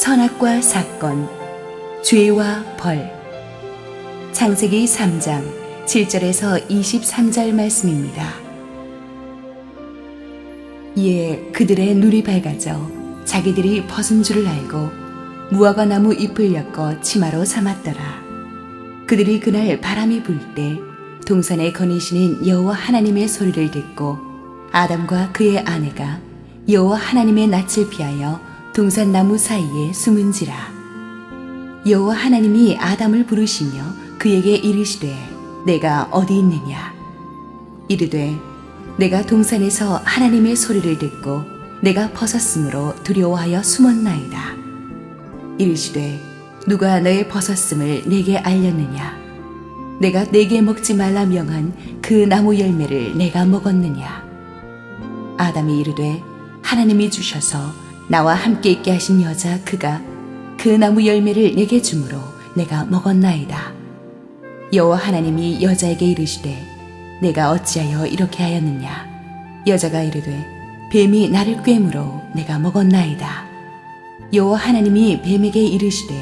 선악과 사건, 죄와 벌. 창세기 3장 7절에서 23절 말씀입니다. 이에 그들의 눈이 밝아져 자기들이 벗은 줄을 알고 무화과 나무 잎을 엮어 치마로 삼았더라. 그들이 그날 바람이 불 때 동산에 거니시는 여호와 하나님의 소리를 듣고 아담과 그의 아내가 여호와 하나님의 낯을 피하여 동산 나무 사이에 숨은지라. 여호와 하나님이 아담을 부르시며 그에게 이르시되 내가 어디 있느냐. 이르되 내가 동산에서 하나님의 소리를 듣고 내가 벗었으므로 두려워하여 숨었나이다. 이르시되 누가 너의 벗었음을 내게 알렸느냐. 내가 내게 먹지 말라 명한 그 나무 열매를 내가 먹었느냐. 아담이 이르되 하나님이 주셔서 나와 함께 있게 하신 여자 그가 그 나무 열매를 내게 주므로 내가 먹었나이다. 여호와 하나님이 여자에게 이르시되 내가 어찌하여 이렇게 하였느냐. 여자가 이르되 뱀이 나를 꿰므로 내가 먹었나이다. 여호와 하나님이 뱀에게 이르시되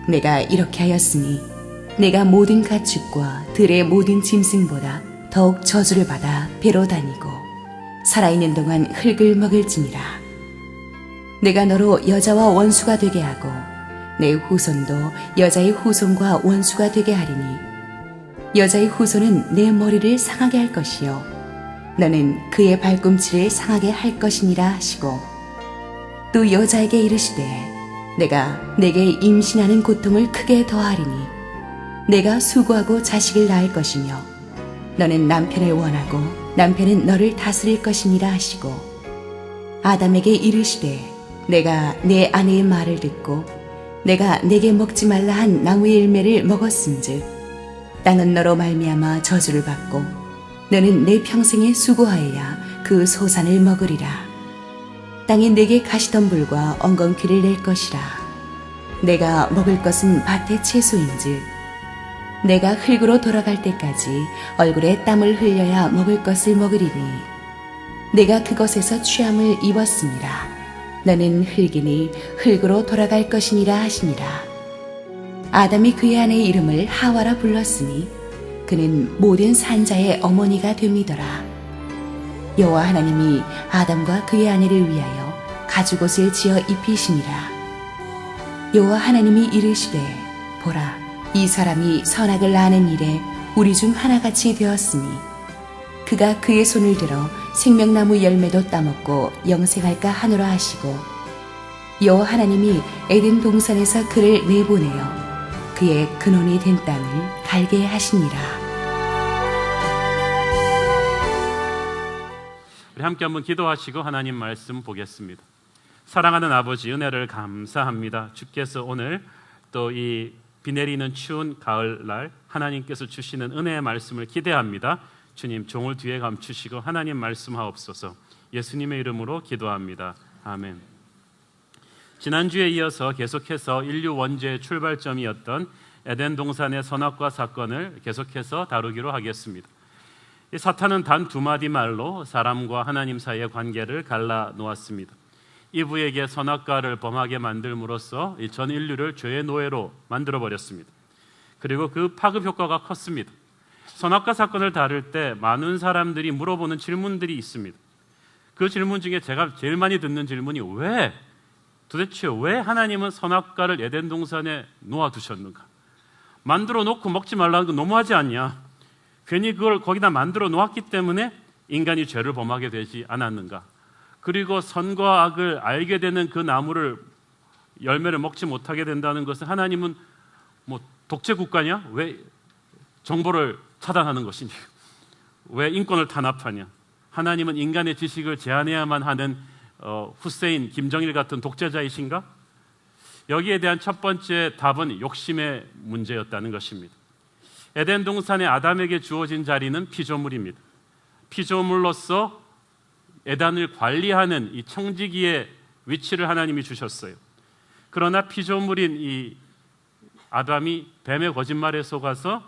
내가 이렇게 하였으니 내가 모든 가축과 들의 모든 짐승보다 더욱 저주를 받아 배로 다니고 살아있는 동안 흙을 먹을지니라. 내가 너로 여자와 원수가 되게 하고 내 후손도 여자의 후손과 원수가 되게 하리니 여자의 후손은 내 머리를 상하게 할 것이요 너는 그의 발꿈치를 상하게 할 것이니라 하시고 또 여자에게 이르시되 내가 내게 임신하는 고통을 크게 더하리니 내가 수고하고 자식을 낳을 것이며 너는 남편을 원하고 남편은 너를 다스릴 것이니라 하시고 아담에게 이르시되 내가 내 아내의 말을 듣고 내가 내게 먹지 말라 한 나무의 열매를 먹었은즉 땅은 너로 말미암아 저주를 받고 너는 내 평생에 수고하여야 그 소산을 먹으리라. 땅이 내게 가시덤불과 엉겅퀴를 낼 것이라. 내가 먹을 것은 밭의 채소인즉 내가 흙으로 돌아갈 때까지 얼굴에 땀을 흘려야 먹을 것을 먹으리니 내가 그것에서 취함을 입었습니다. 너는 흙이니 흙으로 돌아갈 것이니라 하시니라. 아담이 그의 아내의 이름을 하와라 불렀으니 그는 모든 산자의 어머니가 됨이더라. 여호와 하나님이 아담과 그의 아내를 위하여 가죽옷을 지어 입히시니라. 여호와 하나님이 이르시되 보라 이 사람이 선악을 아는 일에 우리 중 하나같이 되었으니 그가 그의 손을 들어 생명나무 열매도 따먹고 영생할까 하노라 하시고 여호와 하나님이 에덴 동산에서 그를 내보내어 그의 근원이 된 땅을 갈게 하시니라. 우리 함께 한번 기도하시고 하나님 말씀 보겠습니다. 사랑하는 아버지 은혜를 감사합니다. 주께서 오늘 또 이 비 내리는 추운 가을날 하나님께서 주시는 은혜의 말씀을 기대합니다. 주님 종을 뒤에 감추시고 하나님 말씀하옵소서. 예수님의 이름으로 기도합니다. 아멘. 지난주에 이어서 계속해서 인류 원죄의 출발점이었던 에덴 동산의 선악과 사건을 계속해서 다루기로 하겠습니다. 이 사탄은 단 두 마디 말로 사람과 하나님 사이의 관계를 갈라놓았습니다. 이브에게 선악과를 범하게 만들므로써 전 인류를 죄의 노예로 만들어버렸습니다. 그리고 그 파급 효과가 컸습니다. 선악과 사건을 다룰 때 많은 사람들이 물어보는 질문들이 있습니다. 그 질문 중에 제가 제일 많이 듣는 질문이 도대체 왜 하나님은 선악과를 에덴 동산에 놓아두셨는가? 만들어 놓고 먹지 말라는 거 너무하지 않냐? 괜히 그걸 거기다 만들어 놓았기 때문에 인간이 죄를 범하게 되지 않았는가? 그리고 선과 악을 알게 되는 그 나무를 열매를 먹지 못하게 된다는 것은 하나님은 뭐 독재 국가냐? 왜 정보를 차단하는 것이냐? 왜 인권을 탄압하냐? 하나님은 인간의 지식을 제한해야만 하는 후세인, 김정일 같은 독재자이신가? 여기에 대한 첫 번째 답은 욕심의 문제였다는 것입니다. 에덴 동산의 아담에게 주어진 자리는 피조물입니다. 피조물로서 에덴을 관리하는 이 청지기의 위치를 하나님이 주셨어요. 그러나 피조물인 이 아담이 뱀의 거짓말에 속아서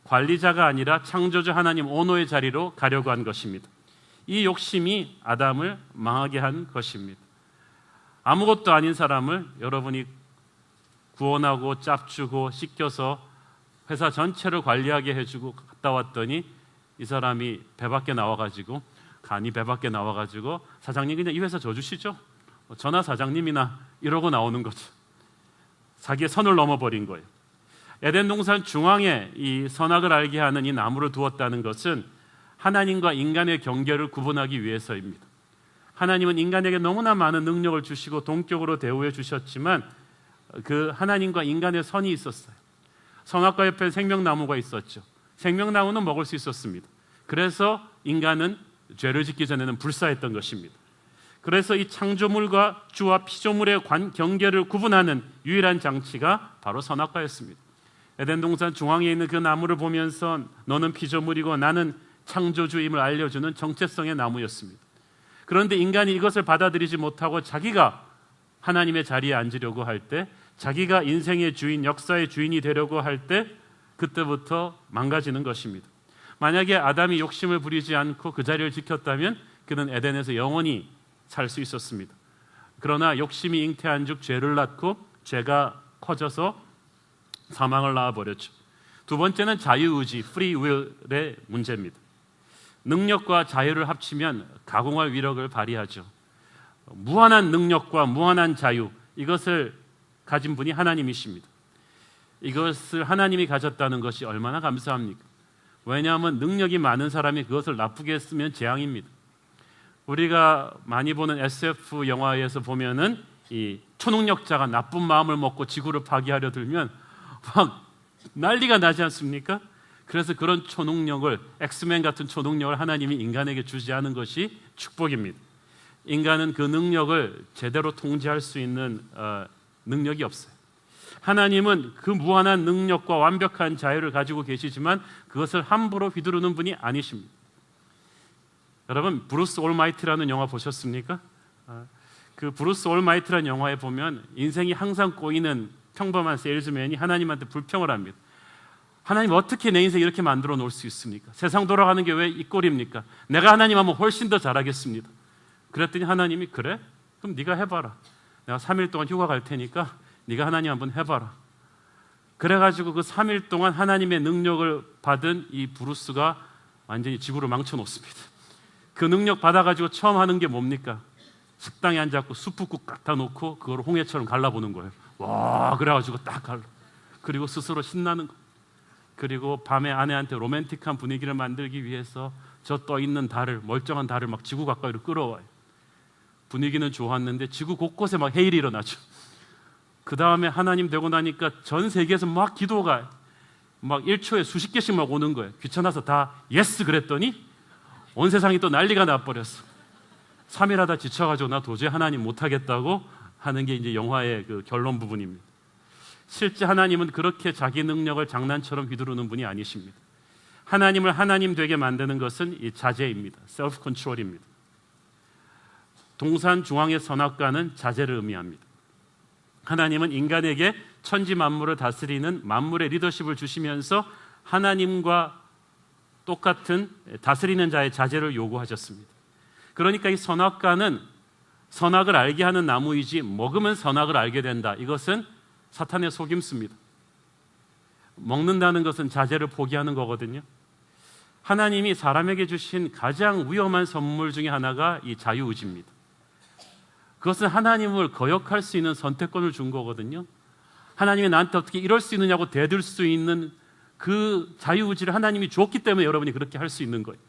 관리자가 아니라 창조주 하나님 오노의 자리로 가려고 한 것입니다. 이 욕심이 아담을 망하게 한 것입니다. 아무것도 아닌 사람을 여러분이 구원하고 짭주고 씻겨서 회사 전체를 관리하게 해주고 갔다 왔더니 이 사람이 배 밖에 나와가지고 간이 배 밖에 나와가지고 사장님 그냥 이 회사 줘주시죠. 전화 사장님이나 이러고 나오는 거죠. 자기의 선을 넘어버린 거예요. 에덴 동산 중앙에 이 선악을 알게 하는 이 나무를 두었다는 것은 하나님과 인간의 경계를 구분하기 위해서입니다. 하나님은 인간에게 너무나 많은 능력을 주시고 동격으로 대우해 주셨지만 그 하나님과 인간의 선이 있었어요. 선악과 옆에 생명나무가 있었죠. 생명나무는 먹을 수 있었습니다. 그래서 인간은 죄를 짓기 전에는 불사했던 것입니다. 그래서 이 창조물과 주와 피조물의 경계를 구분하는 유일한 장치가 바로 선악과였습니다. 에덴 동산 중앙에 있는 그 나무를 보면서 너는 피조물이고 나는 창조주임을 알려주는 정체성의 나무였습니다. 그런데 인간이 이것을 받아들이지 못하고 자기가 하나님의 자리에 앉으려고 할 때, 자기가 인생의 주인, 역사의 주인이 되려고 할 때 그때부터 망가지는 것입니다. 만약에 아담이 욕심을 부리지 않고 그 자리를 지켰다면 그는 에덴에서 영원히 살 수 있었습니다. 그러나 욕심이 잉태한 즉 죄를 낳고 죄가 커져서 사망을 낳아버렸죠. 두 번째는 자유의지, free will의 문제입니다. 능력과 자유를 합치면 가공할 위력을 발휘하죠. 무한한 능력과 무한한 자유, 이것을 가진 분이 하나님이십니다. 이것을 하나님이 가졌다는 것이 얼마나 감사합니까? 왜냐하면 능력이 많은 사람이 그것을 나쁘게 쓰면 재앙입니다. 우리가 많이 보는 SF 영화에서 보면은 이 초능력자가 나쁜 마음을 먹고 지구를 파괴하려 들면 막 난리가 나지 않습니까? 그래서 그런 초능력을, 엑스맨 같은 초능력을 하나님이 인간에게 주지 않은 것이 축복입니다. 인간은 그 능력을 제대로 통제할 수 있는 능력이 없어요. 하나님은 그 무한한 능력과 완벽한 자유를 가지고 계시지만 그것을 함부로 휘두르는 분이 아니십니다. 여러분, 브루스 올마이티라는 영화 보셨습니까? 그 브루스 올마이티라는 영화에 보면 인생이 항상 꼬이는 평범한 세일즈맨이 하나님한테 불평을 합니다. 하나님, 어떻게 내 인생 이렇게 만들어 놓을 수 있습니까? 세상 돌아가는 게 왜 이 꼴입니까? 내가 하나님 하면 훨씬 더 잘하겠습니다. 그랬더니 하나님이, 그래? 그럼 네가 해봐라. 내가 3일 동안 휴가 갈 테니까 네가 하나님 한번 해봐라. 그래가지고 그 3일 동안 하나님의 능력을 받은 이 브루스가 완전히 지구를 망쳐놓습니다. 그 능력 받아가지고 처음 하는 게 뭡니까? 식당에 앉아서 수프국 갖다 놓고 그걸 홍해처럼 갈라보는 거예요. 와, 그래가지고 딱 갈라. 그리고 스스로 신나는 거. 그리고 밤에 아내한테 로맨틱한 분위기를 만들기 위해서 저 떠있는 달을, 멀쩡한 달을 막 지구 가까이로 끌어와요. 분위기는 좋았는데 지구 곳곳에 막 해일이 일어나죠. 그 다음에 하나님 되고 나니까 전 세계에서 막 기도가 막 1초에 수십 개씩 막 오는 거예요. 귀찮아서 다 예스 그랬더니 온 세상이 또 난리가 나버렸어. 3일 하다 지쳐가지고 나 도저히 하나님 못하겠다고 하는 게 이제 영화의 그 결론 부분입니다. 실제 하나님은 그렇게 자기 능력을 장난처럼 휘두르는 분이 아니십니다. 하나님을 하나님 되게 만드는 것은 이 자제입니다. 셀프 컨트롤입니다. 동산 중앙의 선악과는 자제를 의미합니다. 하나님은 인간에게 천지 만물을 다스리는 만물의 리더십을 주시면서 하나님과 똑같은 다스리는 자의 자제를 요구하셨습니다. 그러니까 이 선악과는 선악을 알게 하는 나무이지 먹으면 선악을 알게 된다. 이것은 사탄의 속임수입니다. 먹는다는 것은 자제를 포기하는 거거든요. 하나님이 사람에게 주신 가장 위험한 선물 중에 하나가 이 자유의지입니다. 그것은 하나님을 거역할 수 있는 선택권을 준 거거든요. 하나님이 나한테 어떻게 이럴 수 있느냐고 대들 수 있는 그 자유의지를 하나님이 줬기 때문에 여러분이 그렇게 할 수 있는 거예요.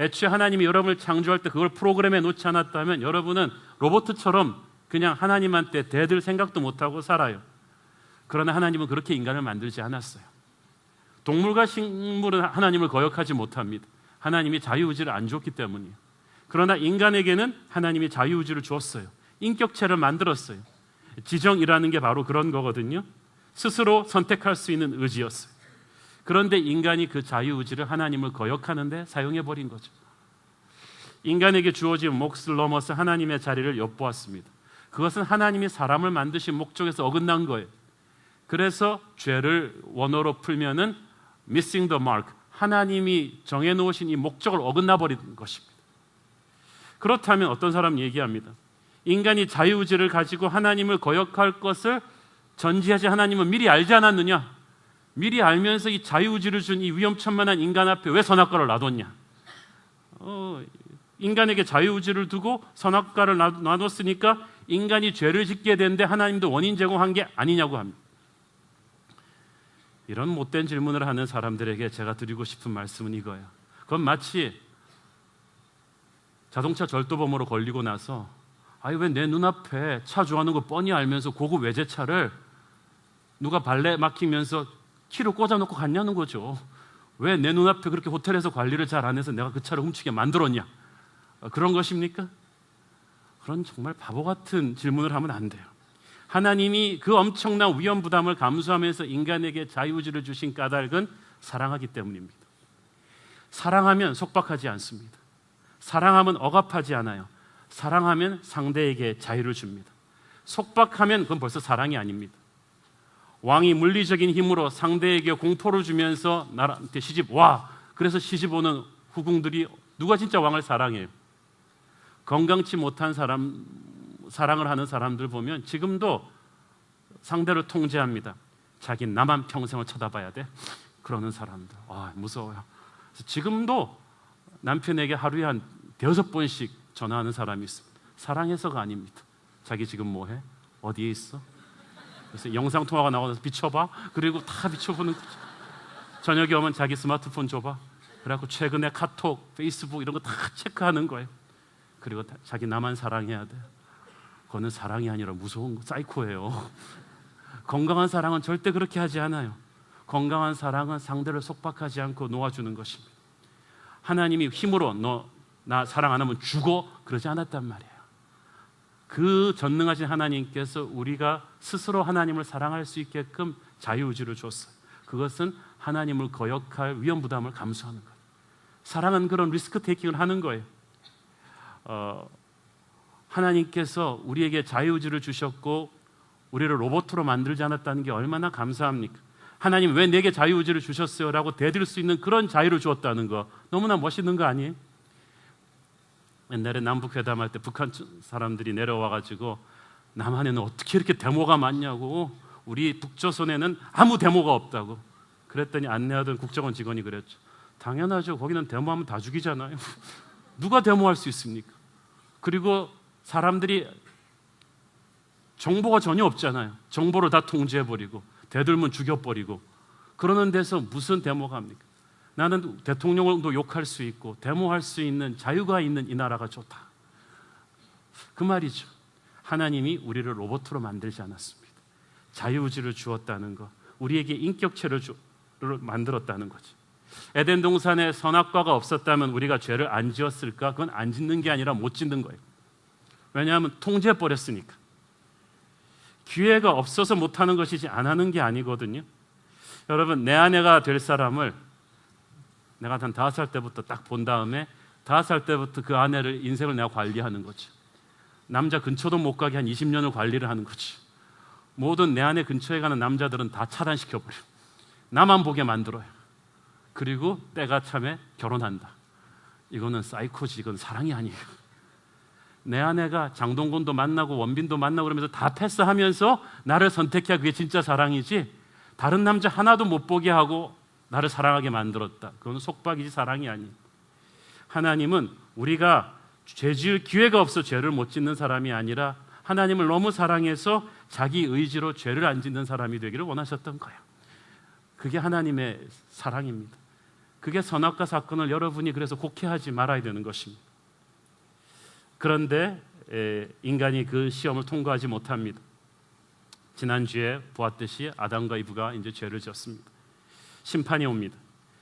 애초에 하나님이 여러분을 창조할 때 그걸 프로그램에 놓지 않았다면 여러분은 로봇처럼 그냥 하나님한테 대들 생각도 못하고 살아요. 그러나 하나님은 그렇게 인간을 만들지 않았어요. 동물과 식물은 하나님을 거역하지 못합니다. 하나님이 자유의지를 안 줬기 때문이에요. 그러나 인간에게는 하나님이 자유의지를 주었어요. 인격체를 만들었어요. 지정이라는 게 바로 그런 거거든요. 스스로 선택할 수 있는 의지였어요. 그런데 인간이 그 자유의지를 하나님을 거역하는데 사용해버린 거죠. 인간에게 주어진 몫을 넘어서 하나님의 자리를 엿보았습니다. 그것은 하나님이 사람을 만드신 목적에서 어긋난 거예요. 그래서 죄를 원어로 풀면은 missing the mark, 하나님이 정해놓으신 이 목적을 어긋나 버린 것입니다. 그렇다면 어떤 사람은 얘기합니다. 인간이 자유의지를 가지고 하나님을 거역할 것을 전지하지 하나님은 미리 알지 않았느냐? 미리 알면서 이 자유의지를 준 이 위험천만한 인간 앞에 왜 선악과를 놔뒀냐? 인간에게 자유의지를 두고 선악과를 놔뒀으니까 인간이 죄를 짓게 되는데 하나님도 원인 제공한 게 아니냐고 합니다. 이런 못된 질문을 하는 사람들에게 제가 드리고 싶은 말씀은 이거예요. 그건 마치 자동차 절도범으로 걸리고 나서 왜 내 눈앞에 차 좋아하는 거 뻔히 알면서 고급 외제차를 누가 발레 막히면서 키로 꽂아놓고 갔냐는 거죠. 왜 내 눈앞에 그렇게 호텔에서 관리를 잘 안 해서 내가 그 차를 훔치게 만들었냐? 그런 것입니까? 그런 정말 바보 같은 질문을 하면 안 돼요. 하나님이 그 엄청난 위험 부담을 감수하면서 인간에게 자유의지를 주신 까닭은 사랑하기 때문입니다. 사랑하면 속박하지 않습니다. 사랑하면 억압하지 않아요. 사랑하면 상대에게 자유를 줍니다. 속박하면 그건 벌써 사랑이 아닙니다. 왕이 물리적인 힘으로 상대에게 공포를 주면서 나한테 시집 와. 그래서 시집 오는 후궁들이 누가 진짜 왕을 사랑해요? 건강치 못한 사랑을 하는 사람들 보면 지금도 상대를 통제합니다. 자기 나만 평생을 쳐다봐야 돼? 그러는 사람들. 무서워요. 지금도 남편에게 하루에 한 5번씩 전화하는 사람이 있습니다. 사랑해서가 아닙니다. 자기 지금 뭐해? 어디에 있어? 그래서 영상통화가 나와서 비춰봐. 그리고 다 비춰보는 거죠. 저녁에 오면 자기 스마트폰 줘봐. 그래갖고 최근에 카톡, 페이스북 이런 거 다 체크하는 거예요. 그리고 자기 나만 사랑해야 돼. 그거는 사랑이 아니라 무서운 거, 사이코예요. 건강한 사랑은 절대 그렇게 하지 않아요. 건강한 사랑은 상대를 속박하지 않고 놓아주는 것입니다. 하나님이 힘으로 너 나 사랑 안 하면 죽어 그러지 않았단 말이에요. 그 전능하신 하나님께서 우리가 스스로 하나님을 사랑할 수 있게끔 자유의지를 줬어요. 그것은 하나님을 거역할 위험 부담을 감수하는 거예요. 사랑은 그런 리스크 테이킹을 하는 거예요. 하나님께서 우리에게 자유의지를 주셨고 우리를 로봇으로 만들지 않았다는 게 얼마나 감사합니까? 하나님 왜 내게 자유의지를 주셨어요? 라고 대들 수 있는 그런 자유를 주었다는 거 너무나 멋있는 거 아니에요? 옛날에 남북회담할 때 북한 사람들이 내려와가지고 남한에는 어떻게 이렇게 데모가 많냐고, 우리 북조선에는 아무 데모가 없다고 그랬더니 안내하던 국정원 직원이 그랬죠. 당연하죠. 거기는 데모하면 다 죽이잖아요. 누가 데모할 수 있습니까? 그리고 사람들이 정보가 전혀 없잖아요. 정보를 다 통제해버리고 대들면 죽여버리고 그러는 데서 무슨 데모가 합니까? 나는 대통령도 욕할 수 있고 데모할 수 있는 자유가 있는 이 나라가 좋다. 그 말이죠. 하나님이 우리를 로봇으로 만들지 않았습니다. 자유의지를 주었다는 것, 우리에게 인격체를 만들었다는 거죠. 에덴 동산에 선악과가 없었다면 우리가 죄를 안 지었을까? 그건 안 짓는 게 아니라 못 짓는 거예요. 왜냐하면 통제해버렸으니까. 기회가 없어서 못하는 것이지 안 하는 게 아니거든요. 여러분, 내 아내가 될 사람을 내가 한 5살 때부터 딱 본 다음에 5살 때부터 그 아내를 인생을 내가 관리하는 거죠. 남자 근처도 못 가게 한 20년을 관리를 하는 거지. 모든 내 아내 근처에 가는 남자들은 다 차단시켜버려요. 나만 보게 만들어요. 그리고 때가 참에 결혼한다. 이거는 사이코지. 이건 사랑이 아니에요. 내 아내가 장동건도 만나고 원빈도 만나고 그러면서 다 패스하면서 나를 선택해야 그게 진짜 사랑이지, 다른 남자 하나도 못 보게 하고 나를 사랑하게 만들었다. 그건 속박이지 사랑이 아니에요. 하나님은 우리가 죄 지을 기회가 없어 죄를 못 짓는 사람이 아니라 하나님을 너무 사랑해서 자기 의지로 죄를 안 짓는 사람이 되기를 원하셨던 거예요. 그게 하나님의 사랑입니다. 그게 선악과 사건을 여러분이 그래서 곡해하지 말아야 되는 것입니다. 그런데 인간이 그 시험을 통과하지 못합니다. 지난주에 보았듯이 아담과 이브가 이제 죄를 지었습니다. 심판이 옵니다.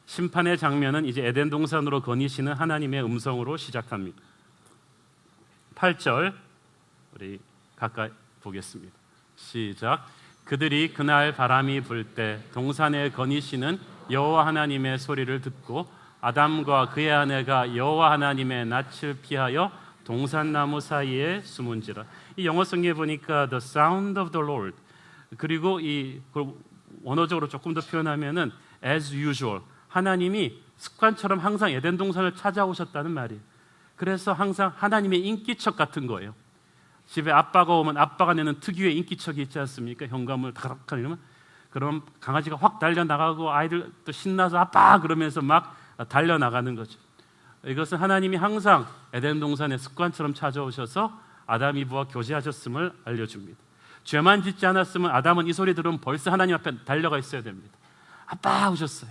심판의 장면은 이제 에덴 동산으로 거니시는 하나님의 음성으로 시작합니다. 8절 우리 가까이 보겠습니다. 시작. 그들이 그날 바람이 불 때 동산에 거니시는 여호와 하나님의 소리를 듣고 아담과 그의 아내가 여호와 하나님의 낯을 피하여 동산나무 사이에 숨은지라. 이 영어 성경에 보니까 the sound of the Lord, 그리고 이 원어적으로 조금 더 표현하면은 as usual, 하나님이 습관처럼 항상 에덴 동산을 찾아오셨다는 말이에요. 그래서 항상 하나님의 인기척 같은 거예요. 집에 아빠가 오면 아빠가 내는 특유의 인기척이 있지 않습니까? 현관문을 탁탁 이러면 그럼 강아지가 확 달려나가고 아이들 또 신나서 아빠 그러면서 막 달려나가는 거죠. 이것은 하나님이 항상 에덴 동산의 습관처럼 찾아오셔서 아담 이브와 교제하셨음을 알려줍니다. 죄만 짓지 않았으면 아담은 이 소리 들으면 벌써 하나님 앞에 달려가 있어야 됩니다. 아빠 오셨어요.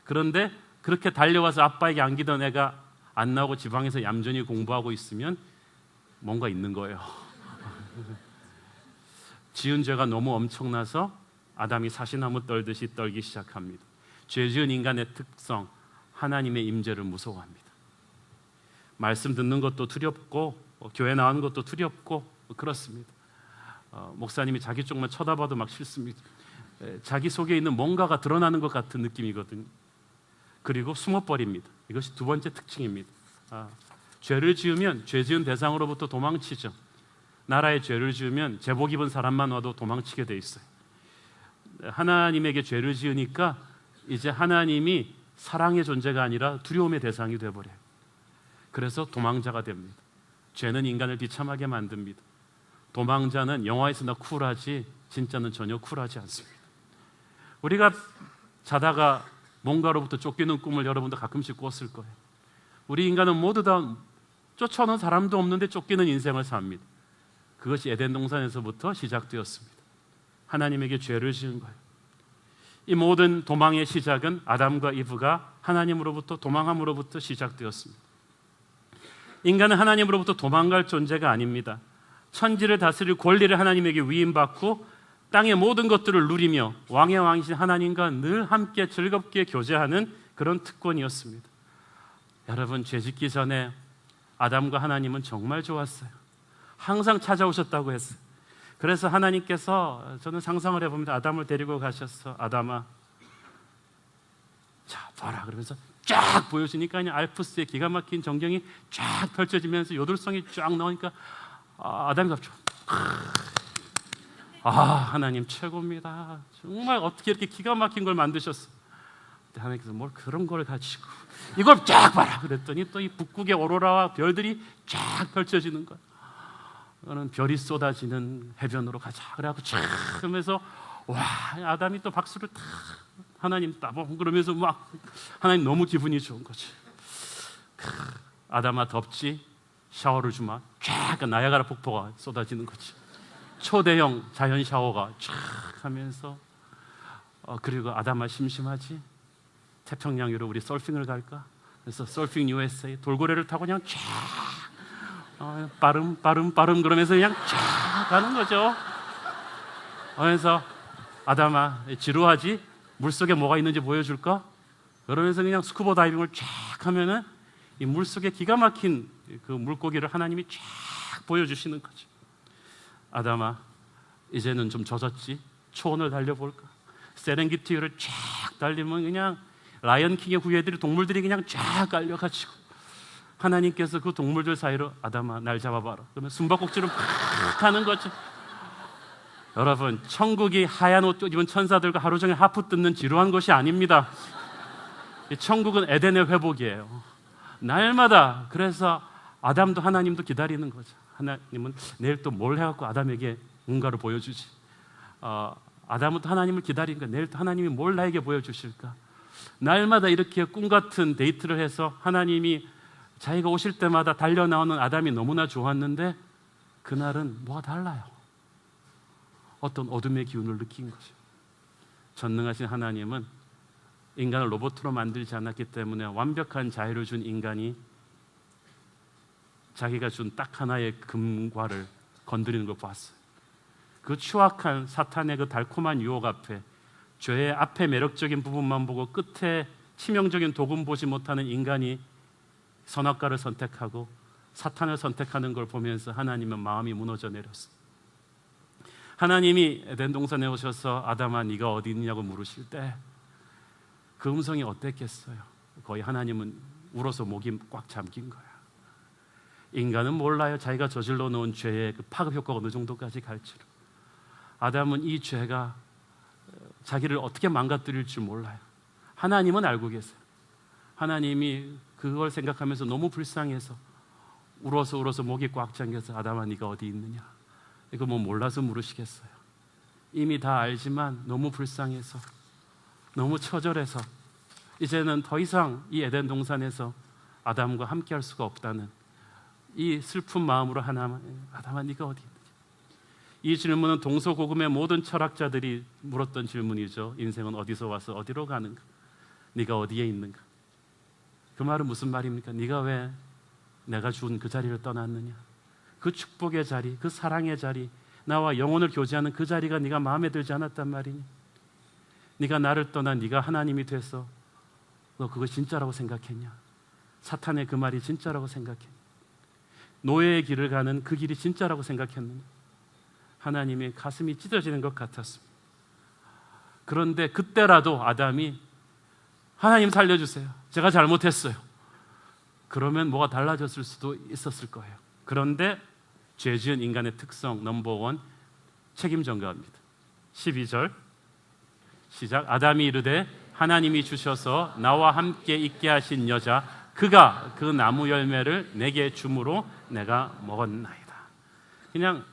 그런데 그렇게 달려와서 아빠에게 안기던 애가 안 나오고 지방에서 얌전히 공부하고 있으면 뭔가 있는 거예요. 지은 죄가 너무 엄청나서 아담이 사시나무 떨듯이 떨기 시작합니다. 죄 지은 인간의 특성, 하나님의 임재를 무서워합니다. 말씀 듣는 것도 두렵고 교회 나오는 것도 두렵고 그렇습니다. 목사님이 자기 쪽만 쳐다봐도 막 싫습니다. 자기 속에 있는 뭔가가 드러나는 것 같은 느낌이거든요. 그리고 숨어버립니다. 이것이 두 번째 특징입니다. 죄를 지으면 죄 지은 대상으로부터 도망치죠. 나라에 죄를 지으면 제복 입은 사람만 와도 도망치게 돼 있어요. 하나님에게 죄를 지으니까 이제 하나님이 사랑의 존재가 아니라 두려움의 대상이 되어버려요. 그래서 도망자가 됩니다. 죄는 인간을 비참하게 만듭니다. 도망자는 영화에서나 쿨하지 진짜는 전혀 쿨하지 않습니다. 우리가 자다가 뭔가로부터 쫓기는 꿈을 여러분도 가끔씩 꿨을 거예요. 우리 인간은 모두 다 쫓아오는 사람도 없는데 쫓기는 인생을 삽니다. 그것이 에덴 동산에서부터 시작되었습니다. 하나님에게 죄를 지은 거예요. 이 모든 도망의 시작은 아담과 이브가 하나님으로부터 도망함으로부터 시작되었습니다. 인간은 하나님으로부터 도망갈 존재가 아닙니다. 천지를 다스릴 권리를 하나님에게 위임받고 땅의 모든 것들을 누리며 왕의 왕이신 하나님과 늘 함께 즐겁게 교제하는 그런 특권이었습니다. 여러분, 죄짓기 전에 아담과 하나님은 정말 좋았어요. 항상 찾아오셨다고 했어요. 그래서 하나님께서 저는 상상을 해봅니다. 아담을 데리고 가셔서 아담아, 자 봐라 그러면서 쫙 보여주니까 그냥 알프스의 기가 막힌 전경이 쫙 펼쳐지면서 요들성이 쫙 나오니까 아담이 갑자기 하나님 최고입니다. 정말 어떻게 이렇게 기가 막힌 걸 만드셨어. 하나님께서 뭘 그런 걸 가지고 이걸 쫙 봐라 그랬더니 또 이 북극의 오로라와 별들이 쫙 펼쳐지는 거야. 너는 별이 쏟아지는 해변으로 가자 그래갖고 쫙 하면서 와, 아담이 또 박수를 탁 하나님 따봉 그러면서 막 하나님 너무 기분이 좋은 거지. 아담아 덥지? 샤워를 주마. 쫙 나야가라 폭포가 쏟아지는 거지. 초대형 자연 샤워가 쫙 하면서 그리고 아담아 심심하지? 태평양 위로 우리 서핑을 갈까? 그래서 서핑 USA 돌고래를 타고 그냥 쫙 빠름 그러면서 그냥 쫙 가는 거죠. 그래서 아담아 지루하지? 물속에 뭐가 있는지 보여줄까? 그러면서 그냥 스쿠버 다이빙을 쫙 하면은 이 물속에 기가 막힌 그 물고기를 하나님이 쫙 보여주시는 거죠. 아담아 이제는 좀 젖었지? 초원을 달려볼까? 세렝게티를 쫙 달리면 그냥 라이언킹의 후예들이 동물들이 그냥 쫙 깔려가지고 하나님께서 그 동물들 사이로 아담아 날 잡아봐라 그러면 숨바꼭질을 팍 하는 거죠. 여러분, 천국이 하얀 옷 입은 천사들과 하루 종일 하프 뜯는 지루한 것이 아닙니다. 이 천국은 에덴의 회복이에요. 날마다. 그래서 아담도 하나님도 기다리는 거죠. 하나님은 내일 또 뭘 해갖고 아담에게 뭔가를 보여주지. 아담은 또 하나님을 기다리는 거야. 내일 또 하나님이 뭘 나에게 보여주실까. 날마다 이렇게 꿈같은 데이트를 해서 하나님이 자기가 오실 때마다 달려나오는 아담이 너무나 좋았는데 그날은 뭐가 달라요. 어떤 어둠의 기운을 느낀 거죠. 전능하신 하나님은 인간을 로봇으로 만들지 않았기 때문에 완벽한 자유를 준 인간이 자기가 준 딱 하나의 금과를 건드리는 걸 봤어요. 그 추악한 사탄의 그 달콤한 유혹 앞에 죄의 앞에 매력적인 부분만 보고 끝에 치명적인 독은 보지 못하는 인간이 선악과를 선택하고 사탄을 선택하는 걸 보면서 하나님은 마음이 무너져 내렸어요. 하나님이 에덴 동산에 오셔서 아담아 네가 어디 있냐고 물으실 때 그 음성이 어땠겠어요? 거의 하나님은 울어서 목이 꽉 잠긴 거야. 인간은 몰라요. 자기가 저질러 놓은 죄의 그 파급 효과가 어느 정도까지 갈지를. 아담은 이 죄가 자기를 어떻게 망가뜨릴 줄 몰라요. 하나님은 알고 계세요. 하나님이 그걸 생각하면서 너무 불쌍해서 울어서 목이 꽉 잠겨서 아담아 네가 어디 있느냐? 이거 뭐 몰라서 물으시겠어요? 이미 다 알지만 너무 불쌍해서, 너무 처절해서 이제는 더 이상 이 에덴 동산에서 아담과 함께 할 수가 없다는 이 슬픈 마음으로 아담아 네가 어디 있느냐? 이 질문은 동서고금의 모든 철학자들이 물었던 질문이죠. 인생은 어디서 와서 어디로 가는가? 네가 어디에 있는가? 그 말은 무슨 말입니까? 네가 왜 내가 준 그 자리를 떠났느냐? 그 축복의 자리, 그 사랑의 자리, 나와 영혼을 교제하는 그 자리가 네가 마음에 들지 않았단 말이니? 네가 나를 떠나 네가 하나님이 돼서 너 그거 진짜라고 생각했냐? 사탄의 그 말이 진짜라고 생각했냐? 노예의 길을 가는 그 길이 진짜라고 생각했느냐? 하나님의 가슴이 찢어지는 것 같았습니다. 그런데 그때라도 아담이 하나님 살려주세요, 제가 잘못했어요, 그러면 뭐가 달라졌을 수도 있었을 거예요. 그런데 죄 지은 인간의 특성 넘버원, 책임 전가합니다. 12절 시작. 아담이 이르되 하나님이 주셔서 나와 함께 있게 하신 여자 그가 그 나무 열매를 내게 주므로 내가 먹었나이다. 그냥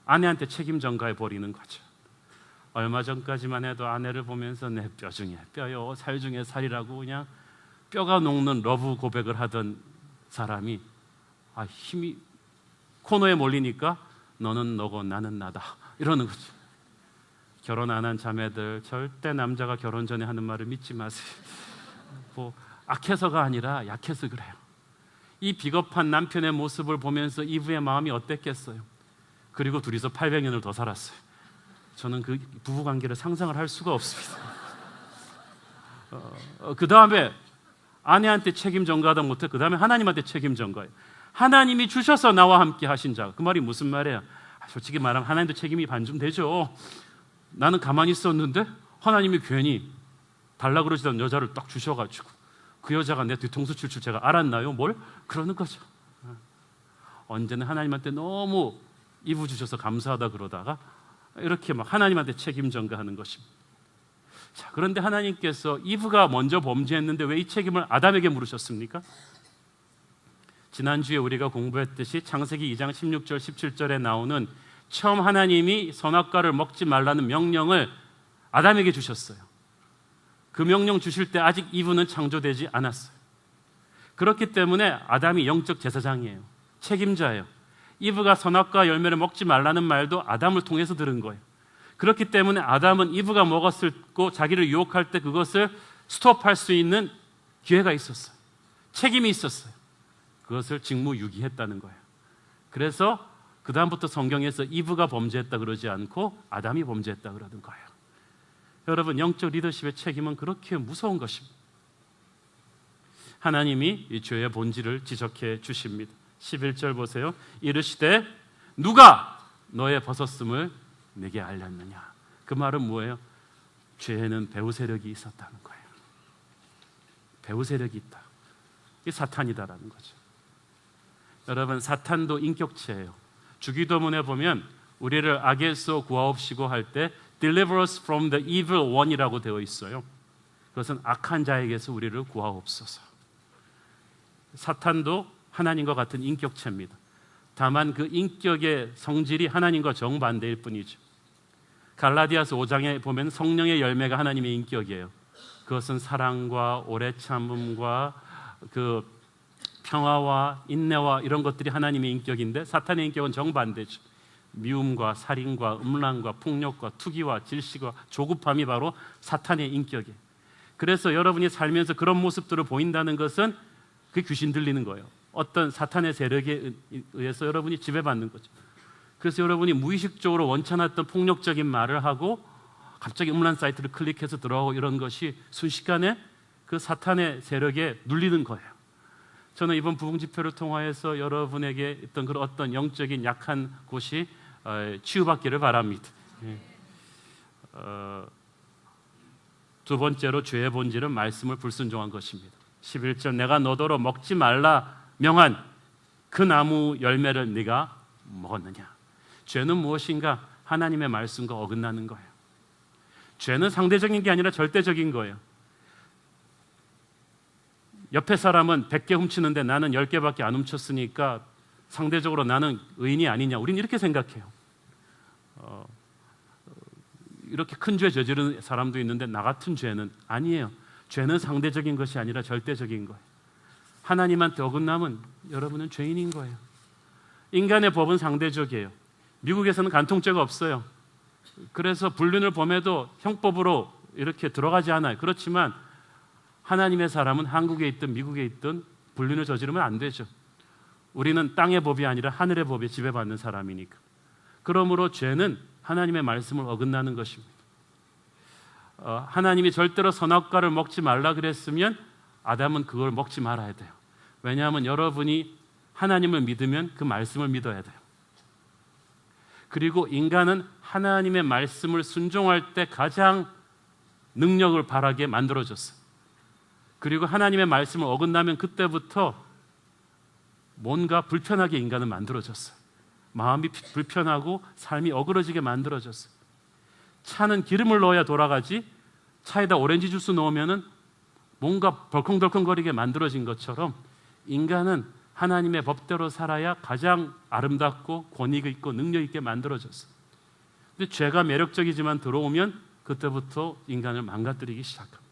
아내한테 책임 전가해 버리는 거죠. 얼마 전까지만 해도 아내를 보면서 내 뼈 중에 뼈요 살 중에 살이라고 그냥 뼈가 녹는 러브 고백을 하던 사람이 힘이 코너에 몰리니까 너는 너고 나는 나다 이러는 거죠. 결혼 안 한 자매들 절대 남자가 결혼 전에 하는 말을 믿지 마세요. 뭐 악해서가 아니라 약해서 그래요. 이 비겁한 남편의 모습을 보면서 이브의 마음이 어땠겠어요? 그리고 둘이서 800년을 더 살았어요. 저는 그 부부관계를 상상을 할 수가 없습니다. 그 다음에 아내한테 책임 전가하다 못해 그 다음에 하나님한테 책임 전가해요. 하나님이 주셔서 나와 함께 하신 자. 그 말이 무슨 말이에요? 솔직히 말하면 하나님도 책임이 반 좀 되죠. 나는 가만히 있었는데 하나님이 괜히 달라 그러시던 여자를 딱 주셔가지고 그 여자가 내 뒤통수 칠 줄 제가 알았나요? 뭘? 그러는 거죠. 언제는 하나님한테 너무 이브 주셔서 감사하다 그러다가 이렇게 막 하나님한테 책임 전가하는 것입니다. 자, 그런데 하나님께서 이브가 먼저 범죄했는데 왜 이 책임을 아담에게 물으셨습니까? 지난주에 우리가 공부했듯이 창세기 2장 16절 17절에 나오는 처음 하나님이 선악과를 먹지 말라는 명령을 아담에게 주셨어요. 그 명령 주실 때 아직 이브는 창조되지 않았어요. 그렇기 때문에 아담이 영적 제사장이에요. 책임자예요. 이브가 선악과 열매를 먹지 말라는 말도 아담을 통해서 들은 거예요. 그렇기 때문에 아담은 이브가 먹었을 거 자기를 유혹할 때 그것을 스톱할 수 있는 기회가 있었어요. 책임이 있었어요. 그것을 직무유기했다는 거예요. 그래서 그 다음부터 성경에서 이브가 범죄했다 그러지 않고 아담이 범죄했다 그러는 거예요. 여러분, 영적 리더십의 책임은 그렇게 무서운 것입니다. 하나님이 이 죄의 본질을 지적해 주십니다. 11절 보세요. 이르시되 누가 너의 벗었음을 내게 알렸느냐. 그 말은 뭐예요? 죄에는 배후 세력이 있었다는 거예요. 배후 세력이 있다. 이게 사탄이다라는 거죠. 여러분, 사탄도 인격체예요. 주기도문에 보면 우리를 악에서 구하옵시고 할 때 Deliver us from the evil one이라고 되어 있어요. 그것은 악한 자에게서 우리를 구하옵소서. 사탄도 하나님과 같은 인격체입니다. 다만 그 인격의 성질이 하나님과 정반대일 뿐이죠. 갈라디아서 5장에 보면 성령의 열매가 하나님의 인격이에요. 그것은 사랑과 오래 참음과 그 평화와 인내와 이런 것들이 하나님의 인격인데 사탄의 인격은 정반대죠. 미움과 살인과 음란과 폭력과 투기와 질식과 조급함이 바로 사탄의 인격이에요. 그래서 여러분이 살면서 그런 모습들을 보인다는 것은 그 귀신 들리는 거예요. 어떤 사탄의 세력에 의해서 여러분이 지배받는 거죠. 그래서 여러분이 무의식적으로 원찮았던 폭력적인 말을 하고 갑자기 음란 사이트를 클릭해서 들어가고 이런 것이 순식간에 그 사탄의 세력에 눌리는 거예요. 저는 이번 부흥 집회를 통하여서 여러분에게 있던 그런 어떤 영적인 약한 곳이 치유받기를 바랍니다. 두 번째로 죄의 본질은 말씀을 불순종한 것입니다. 11절 내가 너더러 먹지 말라 명한 그 나무 열매를 네가 먹었느냐. 죄는 무엇인가? 하나님의 말씀과 어긋나는 거예요. 죄는 상대적인 게 아니라 절대적인 거예요. 옆에 사람은 100개 훔치는데 나는 10개밖에 안 훔쳤으니까 상대적으로 나는 의인이 아니냐. 우리는 이렇게 생각해요. 이렇게 큰 죄 저지른 사람도 있는데 나 같은 죄는 아니에요. 죄는 상대적인 것이 아니라 절대적인 거예요. 하나님한테 어긋남은 여러분은 죄인인 거예요. 인간의 법은 상대적이에요. 미국에서는 간통죄가 없어요. 그래서 불륜을 범해도 형법으로 이렇게 들어가지 않아요. 그렇지만 하나님의 사람은 한국에 있든 미국에 있든 불륜을 저지르면 안 되죠. 우리는 땅의 법이 아니라 하늘의 법에 지배받는 사람이니까. 그러므로 죄는 하나님의 말씀을 어긋나는 것입니다. 하나님이 절대로 선악과를 먹지 말라 그랬으면 아담은 그걸 먹지 말아야 돼요. 왜냐하면 여러분이 하나님을 믿으면 그 말씀을 믿어야 돼요. 그리고 인간은 하나님의 말씀을 순종할 때 가장 능력을 발하게 만들어졌어요. 그리고 하나님의 말씀을 어긋나면 그때부터 뭔가 불편하게 인간은 만들어졌어요. 마음이 불편하고 삶이 어그러지게 만들어졌어요. 차는 기름을 넣어야 돌아가지 차에다 오렌지 주스 넣으면 뭔가 덜컹덜컹거리게 만들어진 것처럼 인간은 하나님의 법대로 살아야 가장 아름답고 권위 있고 능력 있게 만들어졌어요. 근데 죄가 매력적이지만 들어오면 그때부터 인간을 망가뜨리기 시작합니다.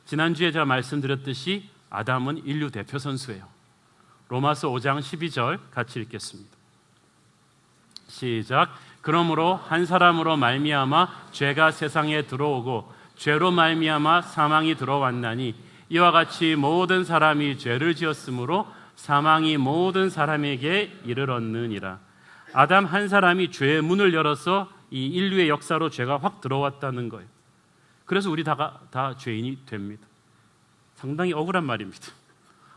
지난주에 제가 말씀드렸듯이 아담은 인류 대표 선수예요. 로마서 5장 12절 같이 읽겠습니다. 시작. 그러므로 한 사람으로 말미암아 죄가 세상에 들어오고 죄로 말미암아 사망이 들어왔나니 이와 같이 모든 사람이 죄를 지었으므로 사망이 모든 사람에게 이르렀느니라. 아담 한 사람이 죄의 문을 열어서 이 인류의 역사로 죄가 확 들어왔다는 거예요. 그래서 우리 다 죄인이 됩니다. 상당히 억울한 말입니다.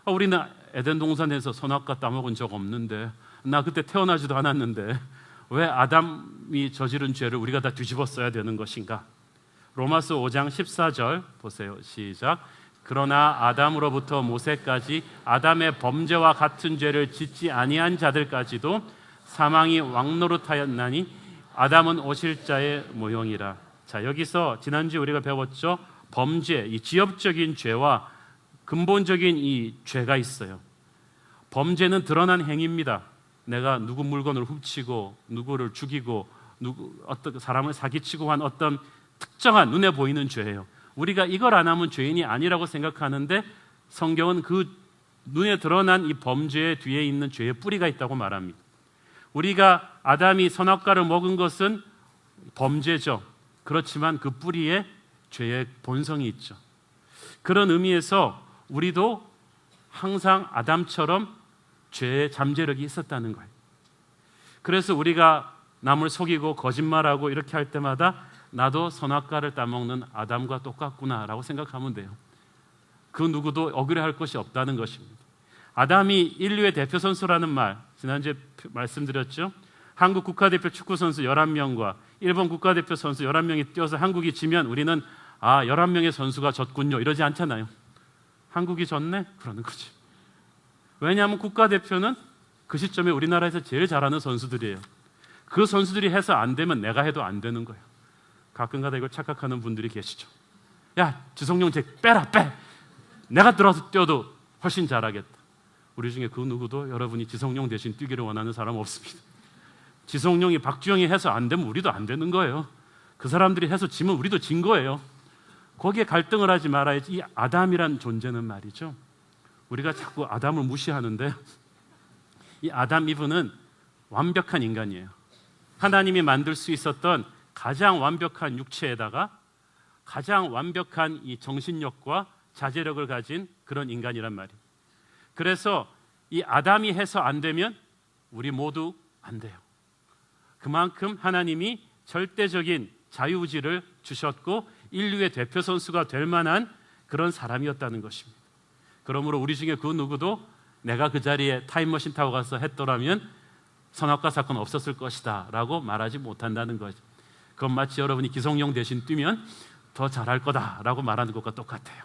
우리는 에덴 동산에서 선악과 따먹은 적 없는데, 나 그때 태어나지도 않았는데 왜 아담이 저지른 죄를 우리가 다 뒤집어 써야 되는 것인가? 로마서 5장 14절 보세요. 시작. 그러나 아담으로부터 모세까지 아담의 범죄와 같은 죄를 짓지 아니한 자들까지도 사망이 왕노릇하였나니 아담은 오실 자의 모형이라. 자, 여기서 지난주에 우리가 배웠죠. 범죄, 이 지엽적인 죄와 근본적인 이 죄가 있어요. 범죄는 드러난 행위입니다. 내가 누구 물건을 훔치고 누구를 죽이고 어떤 사람을 사기치고 한 어떤 특정한 눈에 보이는 죄예요. 우리가 이걸 안 하면 죄인이 아니라고 생각하는데 성경은 그 눈에 드러난 이 범죄의 뒤에 있는 죄의 뿌리가 있다고 말합니다. 우리가 아담이 선악과를 먹은 것은 범죄죠. 그렇지만 그 뿌리에 죄의 본성이 있죠. 그런 의미에서 우리도 항상 아담처럼 죄의 잠재력이 있었다는 거예요. 그래서 우리가 남을 속이고 거짓말하고 이렇게 할 때마다 나도 선악과를 따먹는 아담과 똑같구나라고 생각하면 돼요. 그 누구도 억울해할 것이 없다는 것입니다. 아담이 인류의 대표 선수라는 말 지난주에 말씀드렸죠. 한국 국가대표 축구 선수 11명과 일본 국가대표 선수 11명이 뛰어서 한국이 지면 우리는 11명의 선수가 졌군요 이러지 않잖아요. 한국이 졌네? 그러는 거지. 왜냐하면 국가대표는 그 시점에 우리나라에서 제일 잘하는 선수들이에요. 그 선수들이 해서 안 되면 내가 해도 안 되는 거예요. 가끔가다 이걸 착각하는 분들이 계시죠. 야, 지성용 쟤 빼라 빼. 내가 들어서 뛰어도 훨씬 잘하겠다. 우리 중에 그 누구도 여러분이 지성용 대신 뛰기를 원하는 사람 없습니다. 지성용이 박주영이 해서 안 되면 우리도 안 되는 거예요. 그 사람들이 해서 지면 우리도 진 거예요. 거기에 갈등을 하지 말아야지. 이 아담이란 존재는 말이죠. 우리가 자꾸 아담을 무시하는데 이 아담 이브는 완벽한 인간이에요. 하나님이 만들 수 있었던 가장 완벽한 육체에다가 가장 완벽한 이 정신력과 자제력을 가진 그런 인간이란 말이에요. 그래서 이 아담이 해서 안 되면 우리 모두 안 돼요. 그만큼 하나님이 절대적인 자유의지를 주셨고 인류의 대표 선수가 될 만한 그런 사람이었다는 것입니다. 그러므로 우리 중에 그 누구도 내가 그 자리에 타임머신 타고 가서 했더라면 선악과 사건 없었을 것이다 라고 말하지 못한다는 거죠. 그건 마치 여러분이 기성용 대신 뛰면 더 잘할 거다라고 말하는 것과 똑같아요.